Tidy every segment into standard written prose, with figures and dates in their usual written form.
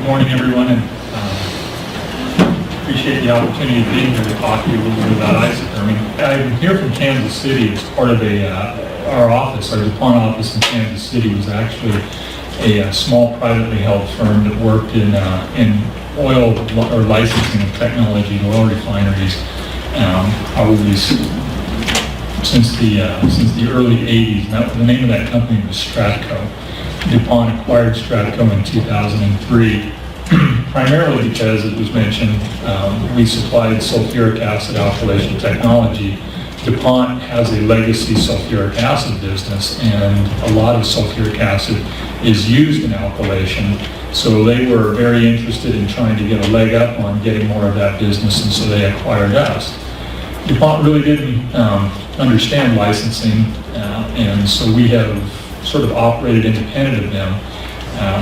Good morning, everyone, and appreciate the opportunity of being here to talk to you a little bit about isotherming. I'm here from Kansas City as part of our office. Our DuPont office in Kansas City was actually a small privately held firm that worked in oil or licensing of technology to oil refineries, probably since the early 80s. Now, the name of that company was Stratco. DuPont acquired Stratco in 2003, primarily because, as was mentioned, we supplied sulfuric acid alkylation technology. DuPont has a legacy sulfuric acid business, and a lot of sulfuric acid is used in alkylation. So they were very interested in trying to get a leg up on getting more of that business, and so they acquired us. DuPont really didn't understand licensing, and so we have sort of operated independent of them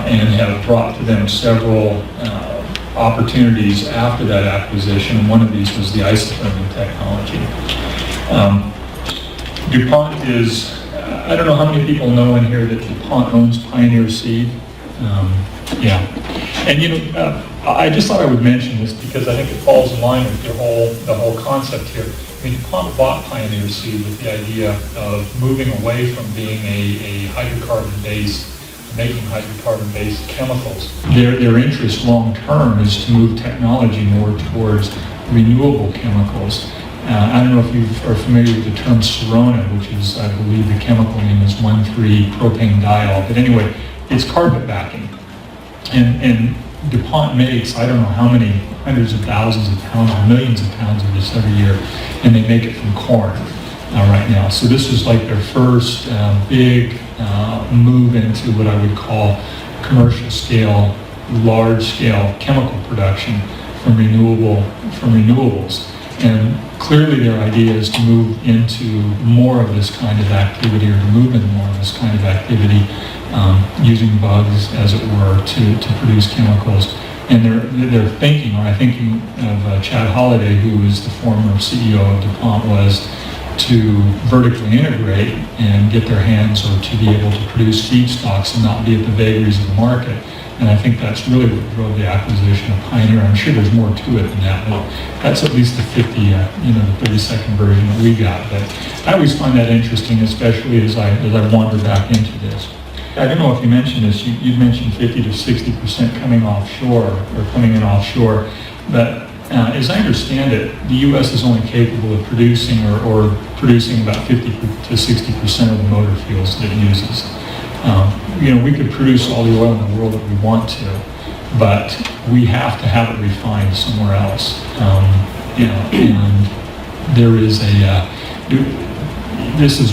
and have brought to them several opportunities after that acquisition. One of these was the isotherming technology. DuPont is, I don't know how many people know in here that DuPont owns Pioneer Seed. Yeah. And I just thought I would mention this because I think it falls in line with the whole concept here. I mean, DuPont bought Pioneer Seed with the idea of moving away from being a hydrocarbon-based, making hydrocarbon-based chemicals. Their interest long-term is to move technology more towards renewable chemicals. I don't know if you are familiar with the term Serona, which is, I believe the chemical name is 1,3-propane-diol, but anyway, it's carpet backing. And DuPont makes, I don't know how many hundreds of thousands of pounds or millions of pounds of this every year, and they make it from corn right now. So this is like their first big move into what I would call commercial scale, large scale chemical production from renewables. And clearly their idea is to move into more of this kind of activity, or to move into more of this kind of activity, using bugs, as it were, to produce chemicals. And they're thinking, or I'm thinking of Chad Holliday, who was the former CEO of DuPont, was to vertically integrate and get their hands, or to be able to produce feedstocks and not be at the vagaries of the market. And I think that's really what drove the acquisition of Pioneer. I'm sure there's more to it than that, but that's at least the 30-second version that we got. But I always find that interesting, especially as I wander back into this. I don't know if you mentioned this. You mentioned 50 to 60% coming offshore, or coming in offshore, but as I understand it, the U.S. is only capable of producing or producing about 50 to 60% of the motor fuels that it uses. We could produce all the oil in the world that we want to, but we have to have it refined somewhere else. And there is this is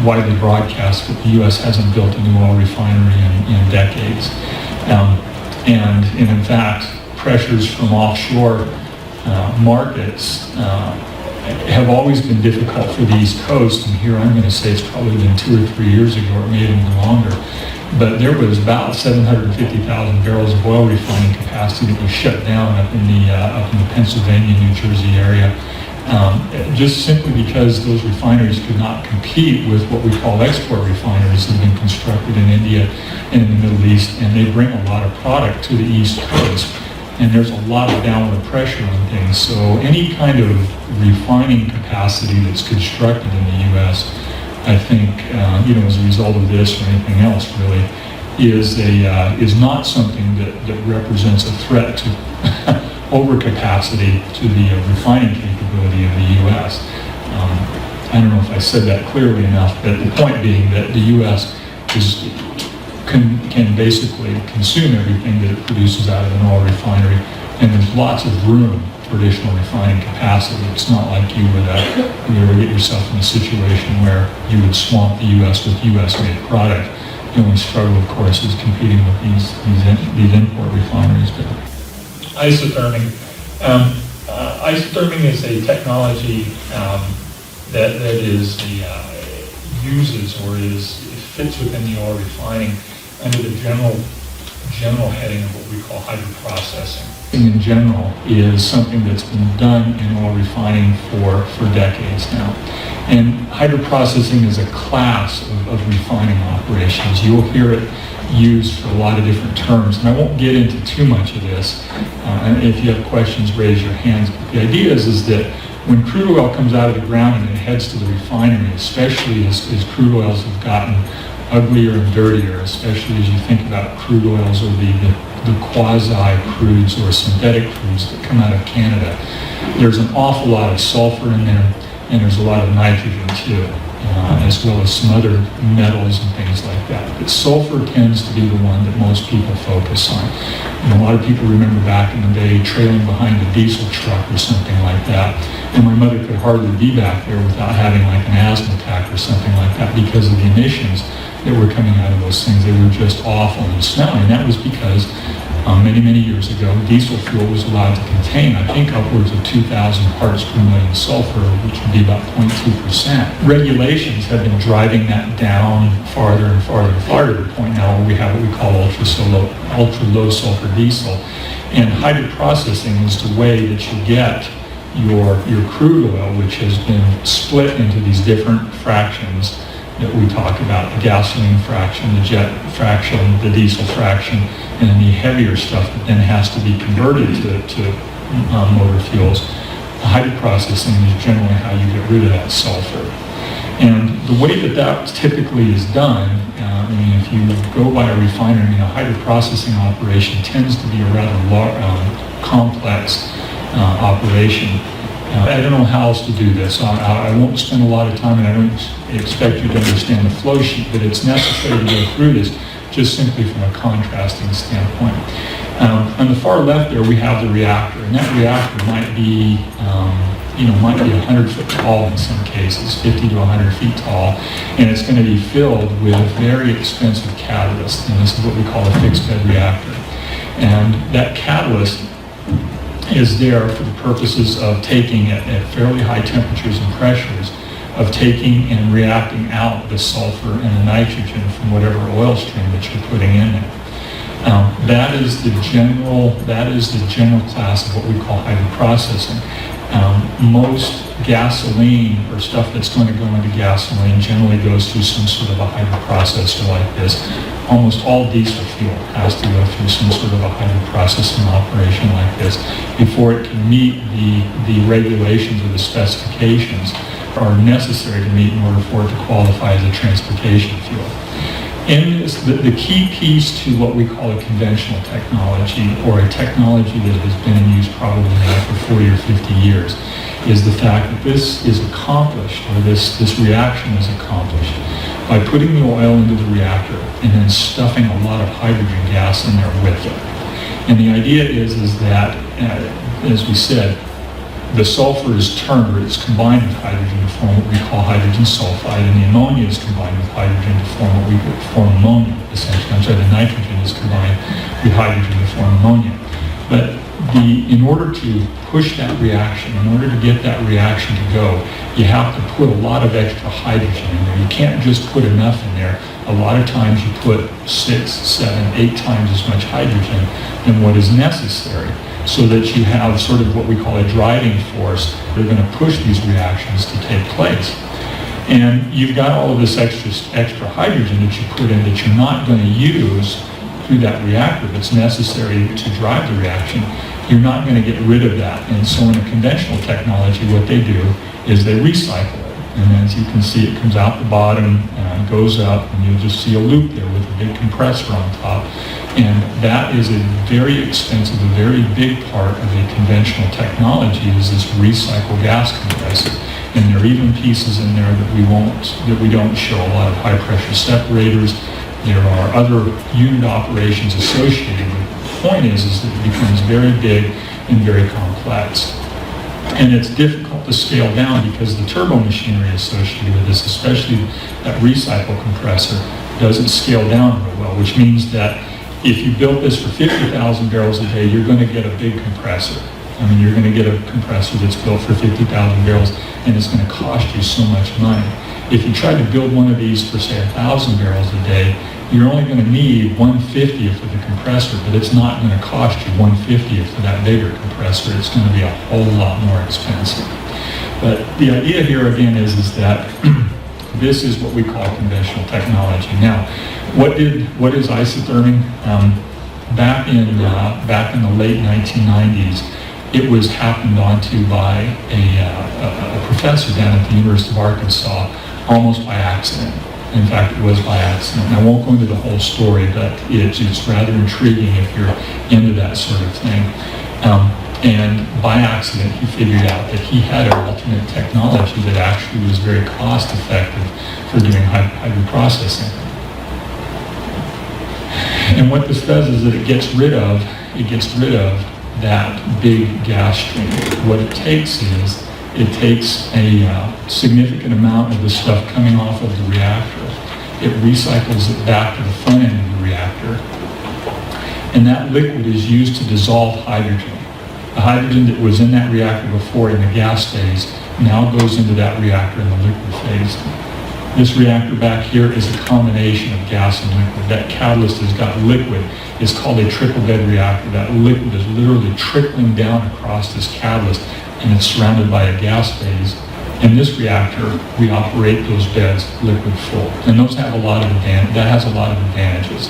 widely broadcast that the U.S. hasn't built a new oil refinery in decades. And in fact, pressures from offshore markets have always been difficult for the East Coast, and here I'm going to say it's probably been 2 or 3 years ago, or maybe even longer. But there was about 750,000 barrels of oil refining capacity that was shut down up in the Pennsylvania, New Jersey area, just simply because those refineries could not compete with what we call export refineries that have been constructed in India and in the Middle East, and they bring a lot of product to the East Coast. And there's a lot of downward pressure on things. So any kind of refining capacity that's constructed in the U.S., I think, as a result of this or anything else really, is not something that represents a threat to overcapacity to the refining capability of the U.S. I don't know if I said that clearly enough, but the point being that the U.S. can basically consume everything that it produces out of an oil refinery, and there's lots of room for additional refining capacity. It's not like you would ever get yourself in a situation where you would swamp the U.S. with U.S.-made product. The only struggle, of course, is competing with these import refineries. But isotherming. Isotherming is a technology that uses or fits within the oil refining under the general heading of what we call hydroprocessing. In general is something that's been done in oil refining for decades now. And hydroprocessing is a class of refining operations. You'll hear it used for a lot of different terms, and I won't get into too much of this. And if you have questions, raise your hands. But the idea is that when crude oil comes out of the ground and it heads to the refinery, especially as crude oils have gotten uglier and dirtier, especially as you think about crude oils or the quasi-crudes or synthetic crudes that come out of Canada, there's an awful lot of sulfur in there, and there's a lot of nitrogen too, as well as some other metals and things like that. But sulfur tends to be the one that most people focus on. And a lot of people remember back in the day trailing behind a diesel truck or something like that, and my mother could hardly be back there without having like an asthma attack or something like that because of the emissions that were coming out of those things. They were just awful and smelly, and that was because many, many years ago, diesel fuel was allowed to contain, I think, upwards of 2,000 parts per million sulfur, which would be about 0.2%. Regulations have been driving that down farther and farther and farther to the point now where we have what we call ultra-low sulfur diesel. And hydroprocessing is the way that you get your crude oil, which has been split into these different fractions that we talk about, the gasoline fraction, the jet fraction, the diesel fraction, and then the heavier stuff that then has to be converted to motor fuels. Hydroprocessing is generally how you get rid of that sulfur. And the way that typically is done, if you go by a refinery, a hydroprocessing operation tends to be a rather complex operation. I don't know how else to do this. I won't spend a lot of time, and I don't expect you to understand the flow sheet, but it's necessary to go through this just simply from a contrasting standpoint. On the far left there, we have the reactor, and that reactor might be 100 foot tall in some cases, 50 to 100 feet tall, and it's going to be filled with very expensive catalyst, and this is what we call a fixed bed reactor. And that catalyst is there for the purposes of taking at fairly high temperatures and pressures, of taking and reacting out the sulfur and the nitrogen from whatever oil stream that you're putting in there. That is the general class of what we call hydroprocessing. Most gasoline or stuff that's going to go into gasoline generally goes through some sort of a hydroprocessor like this. Almost all diesel fuel has to go through some sort of a hydroprocessing operation like this before it can meet the regulations or the specifications are necessary to meet in order for it to qualify as a transportation fuel. In this, the key piece to what we call a conventional technology, or a technology that has been in use probably now for 40 or 50 years, is the fact that this is accomplished, or this reaction is accomplished, by putting the oil into the reactor and then stuffing a lot of hydrogen gas in there with it. And the idea is that, as we said, the sulfur is turned, or it's combined with hydrogen to form what we call hydrogen sulfide, and the ammonia is combined with hydrogen to form what we form ammonia, essentially. I'm sorry, the nitrogen is combined with hydrogen to form ammonia. But in order to push that reaction, in order to get that reaction to go, you have to put a lot of extra hydrogen in there. You can't just put enough in there. A lot of times you put 6, 7, 8 times as much hydrogen than what is necessary, so that you have sort of what we call a driving force that are going to push these reactions to take place. And you've got all of this extra hydrogen that you put in that you're not going to use through that reactor that's necessary to drive the reaction. You're not going to get rid of that. And so in a conventional technology, what they do is they recycle it. And as you can see, it comes out the bottom, goes up, and you'll just see a loop there with a big compressor on top. And that is a very expensive, a very big part of a conventional technology, is this recycled gas compressor. And there are even pieces in there that we don't show, a lot of high pressure separators. There are other unit operations associated with it. The point is that it becomes very big and very complex. And it's difficult to scale down because the turbo machinery associated with this, especially that recycle compressor, doesn't scale down real well, which means that if you built this for 50,000 barrels a day, you're going to get a big compressor. I mean, you're going to get a compressor that's built for 50,000 barrels, and it's going to cost you so much money. If you try to build one of these for, say, 1,000 barrels a day, you're only going to need 1/50th of the compressor, but it's not going to cost you 1/50th of that bigger compressor. It's going to be a whole lot more expensive. But the idea here, again, is that This is what we call conventional technology. Now, what is isotherming? Back in the late 1990s, it was happened onto by a professor down at the University of Arkansas, almost by accident. In fact, it was by accident. And I won't go into the whole story, but it's rather intriguing if you're into that sort of thing. And by accident, he figured out that he had an alternate technology that actually was very cost effective for doing hybrid processing. And what this does is that it gets rid of that big gas stream. What it takes is, it takes a significant amount of the stuff coming off of the reactor. It recycles it back to the front end of the reactor. And that liquid is used to dissolve hydrogen. The hydrogen that was in that reactor before in the gas phase now goes into that reactor in the liquid phase. This reactor back here is a combination of gas and liquid. That catalyst has got liquid. It's called a trickle bed reactor. That liquid is literally trickling down across this catalyst, and it's surrounded by a gas phase. In this reactor, we operate those beds liquid full, and those have a lot of advantages.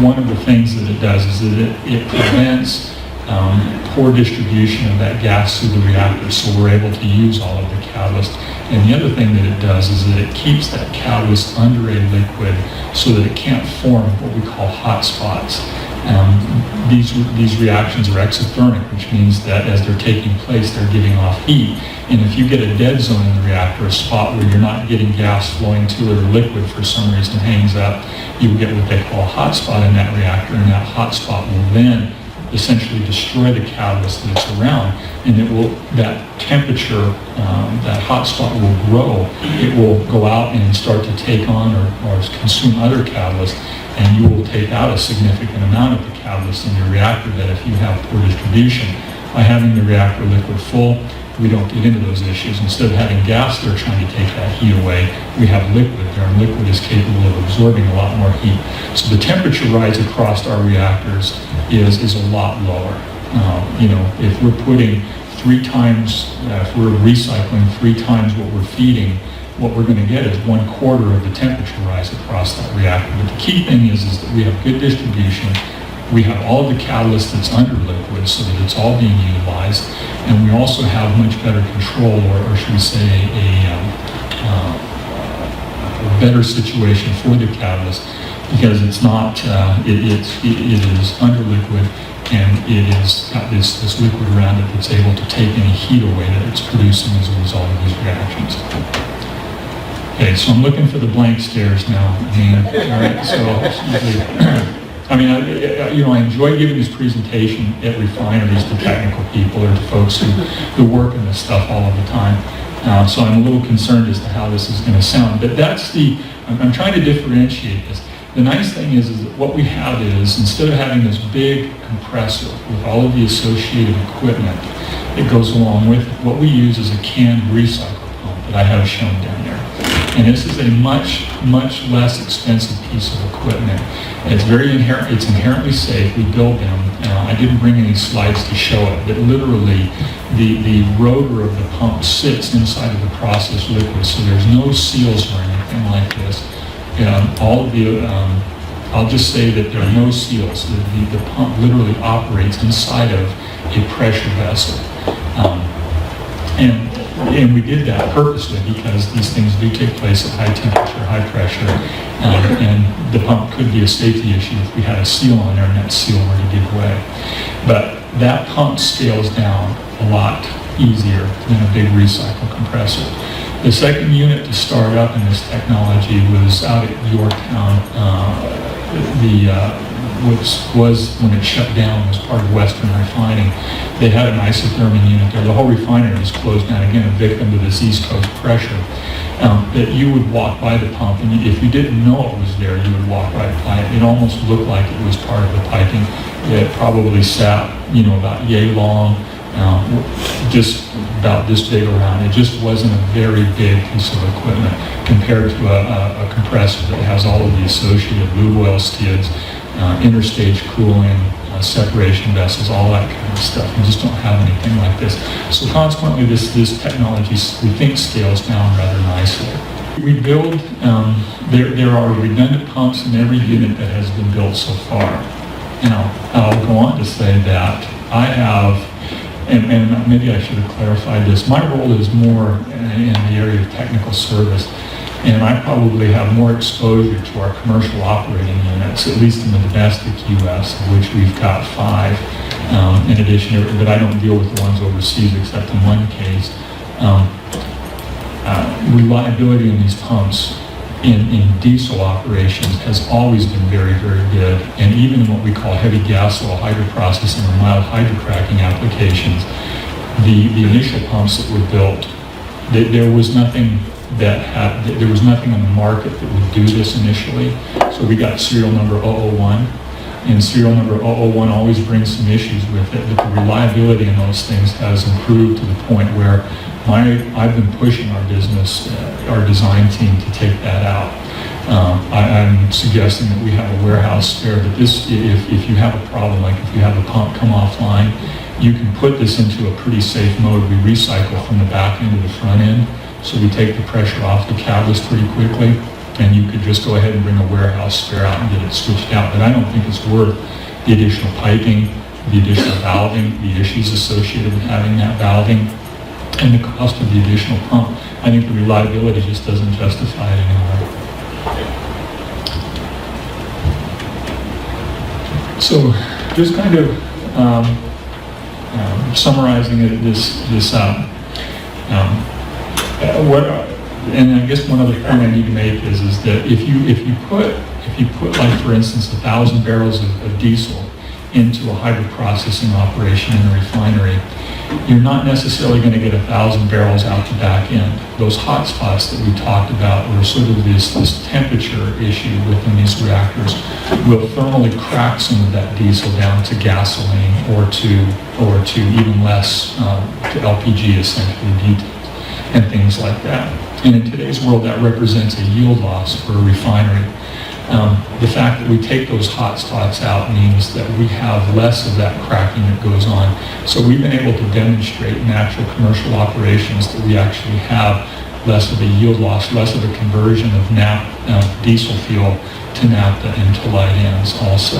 One of the things that it does is that it prevents poor distribution of that gas through the reactor, so we're able to use all of the catalyst. And the other thing that it does is that it keeps that catalyst under a liquid so that it can't form what we call hot spots. These reactions are exothermic, which means that as they're taking place, they're giving off heat. And if you get a dead zone in the reactor, a spot where you're not getting gas flowing to it or liquid for some reason hangs up, you will get what they call a hot spot in that reactor, and that hot spot will then essentially destroy the catalyst that's around, and that temperature, that hot spot will grow. It will go out and start to take on or consume other catalysts, and you will take out a significant amount of the catalyst in your reactor bed if you have poor distribution. By having the reactor liquid full, we don't get into those issues. Instead of having gas there trying to take that heat away, we have liquid there, and liquid is capable of absorbing a lot more heat. So the temperature rise across our reactors is a lot lower. If we're putting if we're recycling 3 times what we're feeding, what we're going to get is 1/4 of the temperature rise across that reactor. But the key thing is that we have good distribution. We have all of the catalyst that's under liquid so that it's all being utilized, and we also have much better control, or should we say a better situation for the catalyst, because it's not, it is under liquid, and it has got this liquid around it that's able to take any heat away that it's producing as a result of these reactions. Okay, so I'm looking for the blank stares now. All right, so I enjoy giving this presentation at refineries to technical people or to folks who work in this stuff all of the time. So I'm a little concerned as to how this is going to sound. But I'm trying to differentiate this. The nice thing is that what we have is, instead of having this big compressor with all of the associated equipment that goes along with it, what we use is a canned recycle pump that I have shown down there. And this is a much, much less expensive piece of equipment. It's inherently safe. We build them. I didn't bring any slides to show it, but literally the rotor of the pump sits inside of the processed liquid, so there's no seals or anything like this. I'll just say that there are no seals. The pump literally operates inside of a pressure vessel. And we did that purposely because these things do take place at high temperature, high pressure, and the pump could be a safety issue if we had a seal on there and that seal were to give way. But that pump scales down a lot easier than a big recycle compressor. The second unit to start up in this technology was out at Yorktown. Was when it shut down, was part of Western refining. They had an IsoTherming unit there. The whole refinery was closed down, again, a victim to this East Coast pressure. That you would walk by the pump, and if you didn't know it was there, you would walk right by it. It almost looked like it was part of the piping. It probably sat, about yay long, just about this big around. It just wasn't a very big piece of equipment compared to a compressor that has all of the associated lube oil skids, interstage cooling, separation vessels, all that kind of stuff. We just don't have anything like this. So consequently, this technology, we think, scales down rather nicely. We build, there are redundant pumps in every unit that has been built so far. Now, I'll go on to say that I have, and maybe I should have clarified this, my role is more in the area of technical service, and I probably have more exposure to our commercial operating units, at least in the domestic U.S., of which we've got 5, in addition, but I don't deal with the ones overseas except in one case. Reliability in these pumps in diesel operations has always been very, very good. And even in what we call heavy gas oil hydroprocessing or mild hydrocracking applications, the initial pumps that were built, there was nothing on the market that would do this initially. So we got serial number 001. And serial number 001 always brings some issues with it, but the reliability in those things has improved to the point where I've been pushing our business, our design team to take that out. I'm suggesting that we have a warehouse spare, but this, if you have a problem, like if you have a pump come offline, you can put this into a pretty safe mode. We recycle from the back end to the front end, so we take the pressure off the catalyst pretty quickly, and you could just go ahead and bring a warehouse spare out and get it switched out. But I don't think it's worth the additional piping, the additional valving, the issues associated with having that valving, and the cost of the additional pump. I think the reliability just doesn't justify it anymore. So just kind of summarizing it, and I guess one other point I need to make is that if you put like, for instance, 1,000 barrels of diesel into a hydroprocessing operation in a refinery, you're not necessarily going to get 1,000 barrels out the back end. Those hot spots that we talked about were sort of this temperature issue within these reactors will thermally crack some of that diesel down to gasoline or to even less, to LPG, essentially, butane, and things like that. And in today's world, that represents a yield loss for a refinery. The fact that we take those hot spots out means that we have less of that cracking that goes on. So we've been able to demonstrate in actual commercial operations that we actually have less of a yield loss, less of a conversion of diesel fuel to naphtha and to light ends also.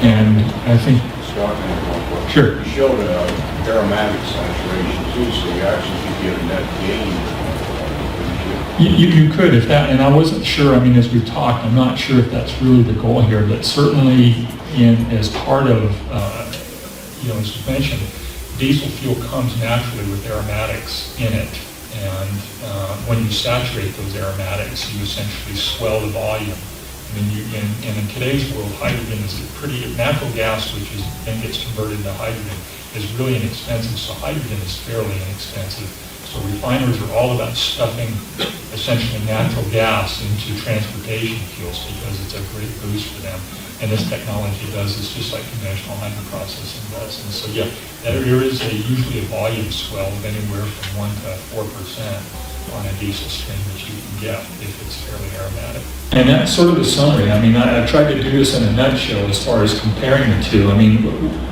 And I think... Scott, sure. You showed aromatic saturation too, so you actually could get a net gain. You could, if that, and I wasn't sure, I mean, as we've talked, I'm not sure if that's really the goal here, but certainly as part of, as you mentioned, diesel fuel comes naturally with aromatics in it, and when you saturate those aromatics, you essentially swell the volume. I mean, and in today's world, hydrogen is natural gas, which then gets converted into hydrogen, is really inexpensive, so hydrogen is fairly inexpensive. So refiners are all about stuffing essentially natural gas into transportation fuels because it's a great boost for them. And this technology does this just like conventional hydroprocessing does. And so yeah, there is usually a volume swell of anywhere from 1 to 4% on a diesel stream that you can get if it's fairly aromatic. And that's sort of the summary. I mean, I tried to do this in a nutshell as far as comparing the two. I mean,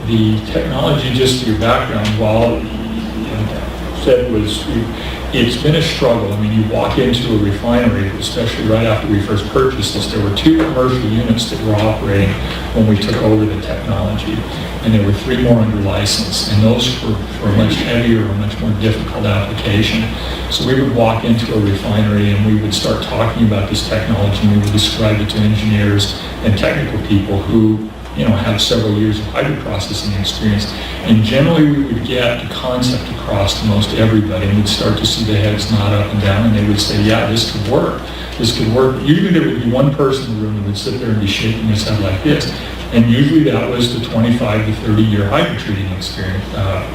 the technology, just to your background, while said it's been a struggle. I mean, you walk into a refinery, especially right after we first purchased this, there were 2 commercial units that were operating when we took over the technology, and there were 3 more under license, and those were for a much heavier or much more difficult application. So we would walk into a refinery and we would start talking about this technology, and we would describe it to engineers and technical people who have several years of hydroprocessing experience. And generally we would get the concept across to most everybody, and we'd start to see the heads nod up and down, and they would say, yeah, this could work. This could work. Usually there would be one person in the room that would sit there and be shaking his head like this. And usually that was the 25 to 30 year hydrotreating experience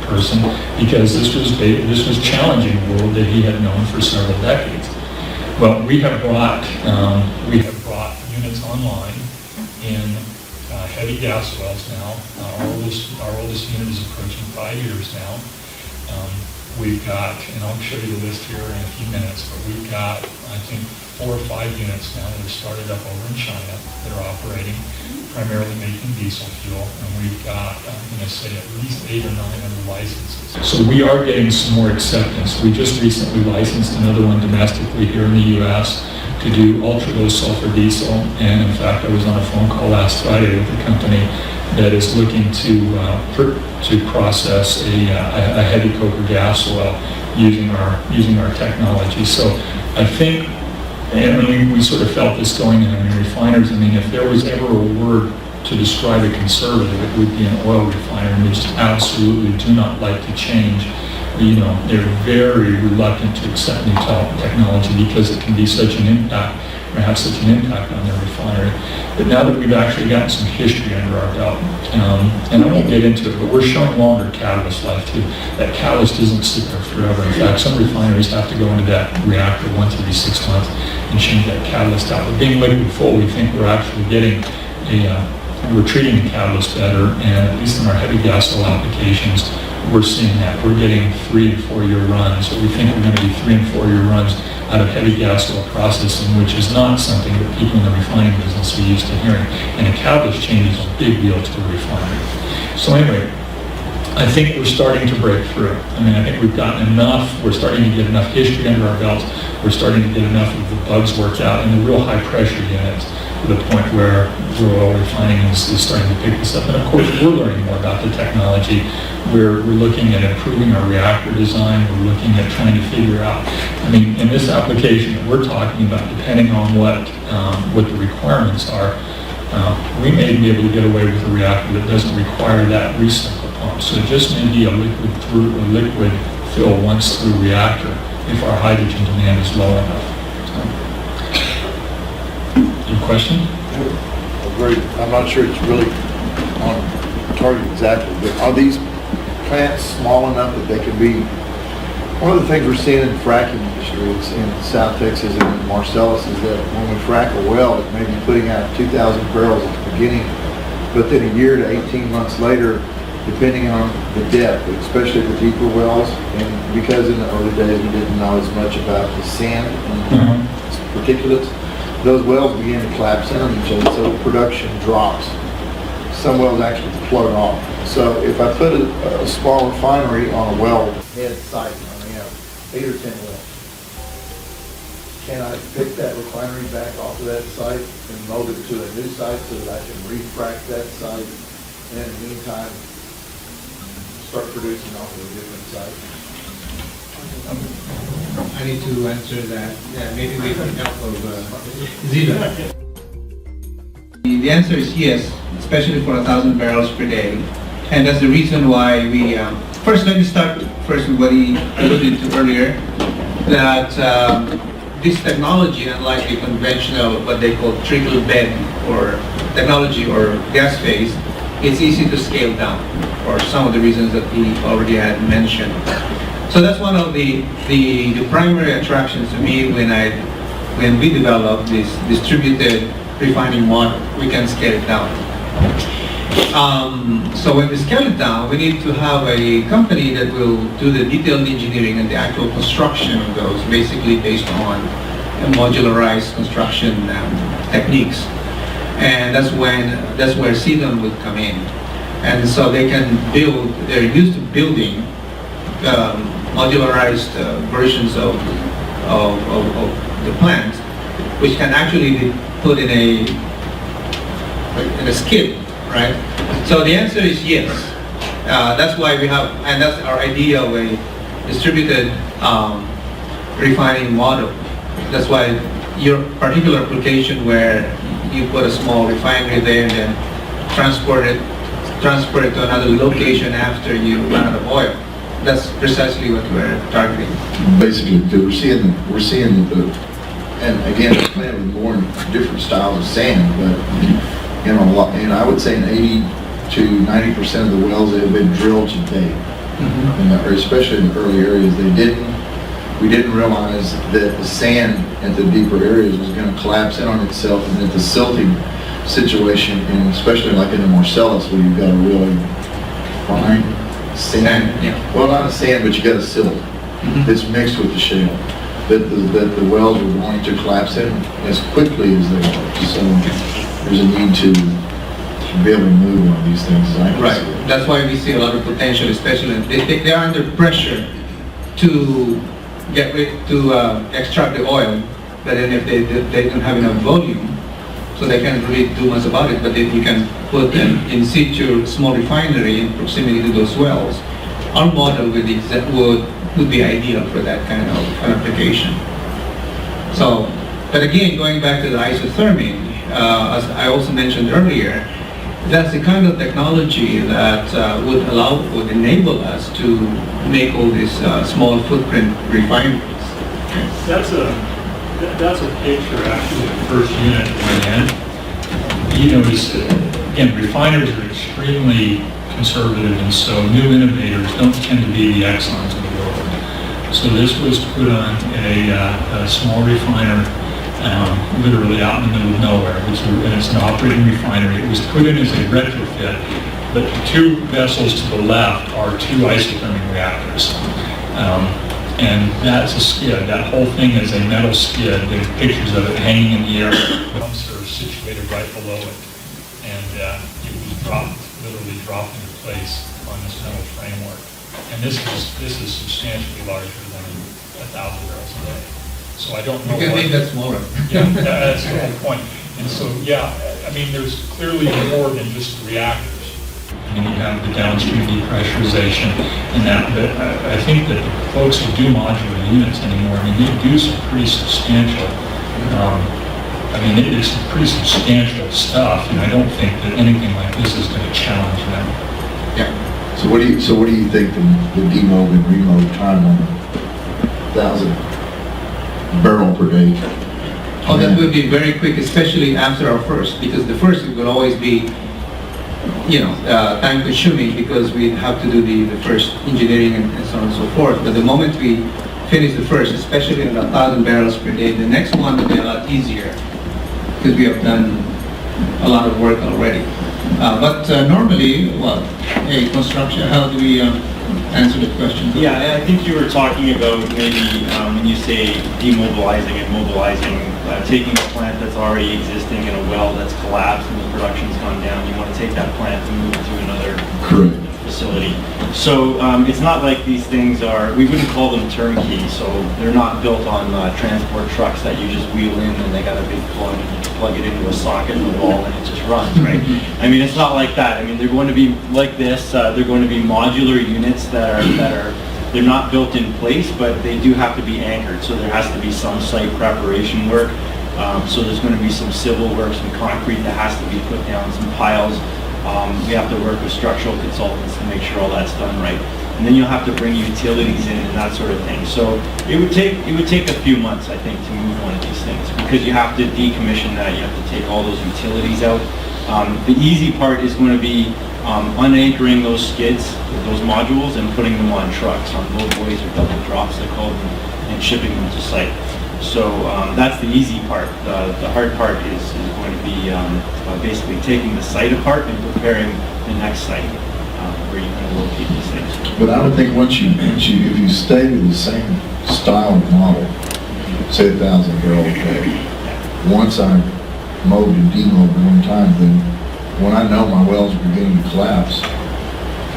person, because this was challenging a world that he had known for several decades. Well, we have brought units online in heavy gas wells now. Our oldest unit is approaching 5 years now. We've got, and I'll show you the list here in a few minutes, but we've got, I think, 4 or 5 units now that have started up over in China that are operating, primarily making diesel fuel, and we've got, I'm going to say, at least 8 or 9 other licenses. So we are getting some more acceptance. We just recently licensed another one domestically here in the U.S. to do ultra-low sulfur diesel, and in fact, I was on a phone call last Friday with a company that is looking to process a heavy coker gas oil using our technology. So I think, and I mean, we sort of felt this going in. I mean, refiners, I mean, if there was ever a word to describe a conservative, it would be an oil refiner, and they just absolutely do not like to change. You know, they're very reluctant to accept new technology because it can be such an impact, or have such an impact on their refinery. But now that we've actually gotten some history under our belt, and I won't get into it, but we're showing longer catalyst life too. That catalyst doesn't sit there forever. In fact, some refineries have to go into that reactor once every 6 months and change that catalyst out. But being liquid full, we think we're actually getting we're treating the catalyst better, and at least in our heavy gas oil applications, we're seeing that. We're getting 3 and 4 year runs. So we think we're going to be 3 and 4 year runs out of heavy gas oil processing, which is not something that people in the refining business are used to hearing. And a catalyst change is a big deal to a refinery. So anyway, I think we're starting to break through. I mean, I think we've gotten enough, we're starting to get enough history under our belts, we're starting to get enough of the bugs worked out in the real high pressure units to the point where oil refining is starting to pick this up. And of course, we're learning more about the technology. We're looking at improving our reactor design. We're looking at trying to figure out, I mean, in this application that we're talking about, depending on what the requirements are, we may be able to get away with a reactor that doesn't require that recycle pump. So it just may be a liquid fill once through reactor if our hydrogen demand is low enough. Your question? Agreed. I'm not sure it's really on target exactly, but are these plants small enough that they can be? One of the things we're seeing in the fracking industry in South Texas and in Marcellus is that when we frack a well, it may be putting out 2,000 barrels at the beginning, but then a year to 18 months later, depending on the depth, especially the deeper wells, and because in the early days we didn't know as much about the sand and particulates, those wells begin to collapse in on each other, so production drops. Some wells actually float off. So if I put a small refinery on a well head site, and we have 8 or 10 wells, can I pick that refinery back off of that site and mold it to a new site so that I can refrac that site, and in the meantime, start producing off of a different site? I need to answer that. Yeah, maybe we can help of Zita. The answer is yes, especially for 1,000 barrels per day. And that's the reason why we, first let me start first with what he alluded to earlier, that this technology, unlike the conventional, what they call trickle bed or technology or gas phase, it's easy to scale down for some of the reasons that he already had mentioned. So that's one of the primary attractions to me when we develop this distributed refining model. We can scale it down. So when we scale it down, we need to have a company that will do the detailed engineering and the actual construction of those, basically based on modularized construction techniques. And that's where CDON would come in. And so they can build, they're used to building modularized versions of the plant, which can actually be put in a skid, right? So the answer is yes. That's why we have, and that's our idea of a distributed refining model. That's why your particular application where you put a small refinery there and then transport it to another location after you run out of oil. That's precisely what we're targeting. Basically, we're seeing the, and again, we're playing with more different styles of sand, but and I would say in 80 to 90% of the wells that have been drilled to date, or especially in the early areas, we didn't realize that the sand at the deeper areas was going to collapse in on itself, and that the silting situation, and especially like in the Marcellus where you've got a really fine sand. Yeah. Well, not a sand, but you got a silt that's mixed with the shale that the wells are going to collapse in as quickly as they are. So there's a need to be able to move on these things. As I can Right, see it. that's why we see a lot of potential, especially, they are under pressure to extract the oil, but then if they don't have enough volume, so they can't really do much about it, but if you can put an in situ small refinery in proximity to those wells, our model would be ideal for that kind of application. So, but again, going back to the isotherming, as I also mentioned earlier, that's the kind of technology that would enable us to make all these small footprint refineries. That's a picture actually of the first unit went in. You notice, again, refiners are extremely conservative, and so new innovators don't tend to be the Exxons of the world. So this was put on a small refiner, literally out in the middle of nowhere, and it's an operating refinery. It was put in as a retrofit, but the two vessels to the left are two isotherming reactors. And that's a skid. That whole thing is a metal skid. There's pictures of it hanging in the air. Pumps are situated right below it. And it was literally dropped into place on this metal framework. And this is substantially larger than 1,000 barrels a day. So I don't know You can what... make that smaller. Yeah, that's the whole point. And so, yeah, I mean, there's clearly more than just reactors. I mean, you have the downstream depressurization and that, but I think that the folks who do modular units anymore, I mean, they do some pretty substantial, it's some pretty substantial stuff, and I don't think that anything like this is going to challenge them. Yeah. So what do you think the demob and remob time on 1,000 barrel per day? Oh, that will be very quick, especially after our first, because the first will always be, time consuming because we have to do the first engineering and so on and so forth. But the moment we finish the first, especially at 1,000 barrels per day, the next one will be a lot easier because we have done a lot of work already. But normally, construction, how do we answer the question? Yeah, I think you were talking about maybe when you say demobilizing and mobilizing, taking a plant that's already existing in a well that's collapsed and the production's gone down, you want to take that plant and move it to another Correct. facility. So it's not like these things are, we wouldn't call them turnkey, so they're not built on transport trucks that you just wheel in and they got a big plug and you plug it into a socket in the wall and it just runs, right? I mean, it's not like that. I mean, they're going to be like this, they're going to be modular units that are they're not built in place, but they do have to be anchored, so there has to be some site preparation work. So there's going to be some civil work, some concrete that has to be put down, some piles. We have to work with structural consultants to make sure all that's done right. And then you'll have to bring utilities in and that sort of thing. So it would take a few months, I think, to move one of these things because you have to decommission that. You have to take all those utilities out. The easy part is going to be unanchoring those skids, those modules, and putting them on trucks, on low boys or double drops, they call them, and shipping them to site. So that's the easy part. The hard part is going to be basically taking the site apart and preparing the next site where you're going to locate these things. But I would think if you stay with the same style of model, say 1,000 barrel a day, once I mowed and demowed one time, then when I know my wells are beginning to collapse,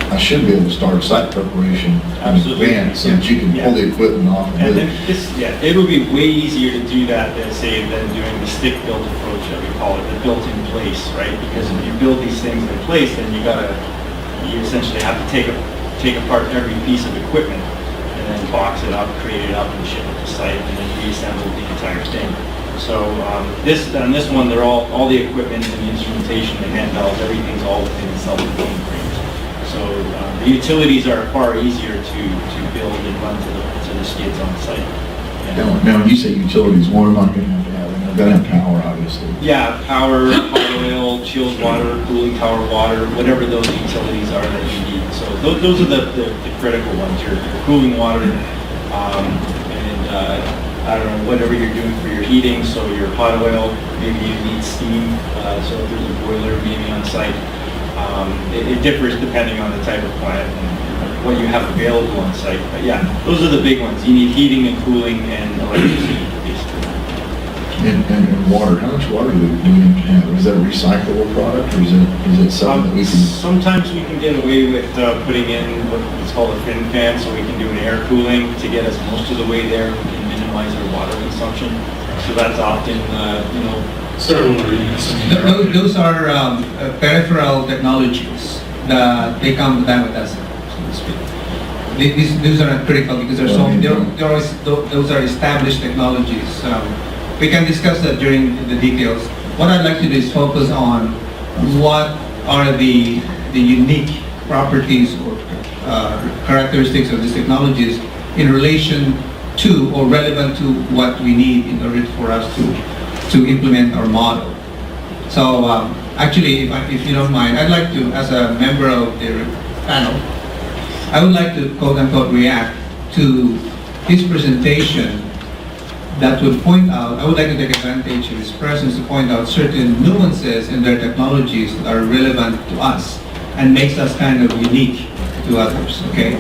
I should be able to start site preparation in advance so that you can pull the equipment off. And then it would be way easier to do that than doing the stick-built approach that we call it, the built-in place, right? Because if you build these things in place, then you essentially have to take apart every piece of equipment and then box it up, create it up, and ship it to site, and then reassemble the entire thing. So this one, they're all the equipment and the instrumentation, the handhelds, everything's all within the self-contained frames. So the utilities are far easier to build and run to the skids on site. Now, when you say utilities, what am I going to have? They're going to have power, obviously. Yeah, power, hot oil, chilled water, cooling tower water, whatever those utilities are that you need. So those are the critical ones. Your cooling water, I don't know, whatever you're doing for your heating. So your hot oil, maybe you need steam. So if there's a boiler maybe on site. It differs depending on the type of plant and what you have available on site. But yeah, those are the big ones. You need heating and cooling and electricity, basically. And water, how much water do we need to have? Is that a recyclable product, or is it something that we can? Sometimes we can get away with putting in what's called a fin fan, so we can do an air cooling to get us most of the way there. We can minimize our water consumption. So that's often, Several reasons. Those are peripheral technologies that they come with that with us, so to speak. These are not critical because those are established technologies. We can discuss that during the details. What I'd like to do is focus on what are the unique properties or characteristics of these technologies in relation to or relevant to what we need in order for us to implement our model. So actually, if you don't mind, I'd like to, as a member of the panel, I would like to quote unquote react to his presentation that would point out, I would like to take advantage of his presence to point out certain nuances in their technologies that are relevant to us and makes us kind of unique to others, okay?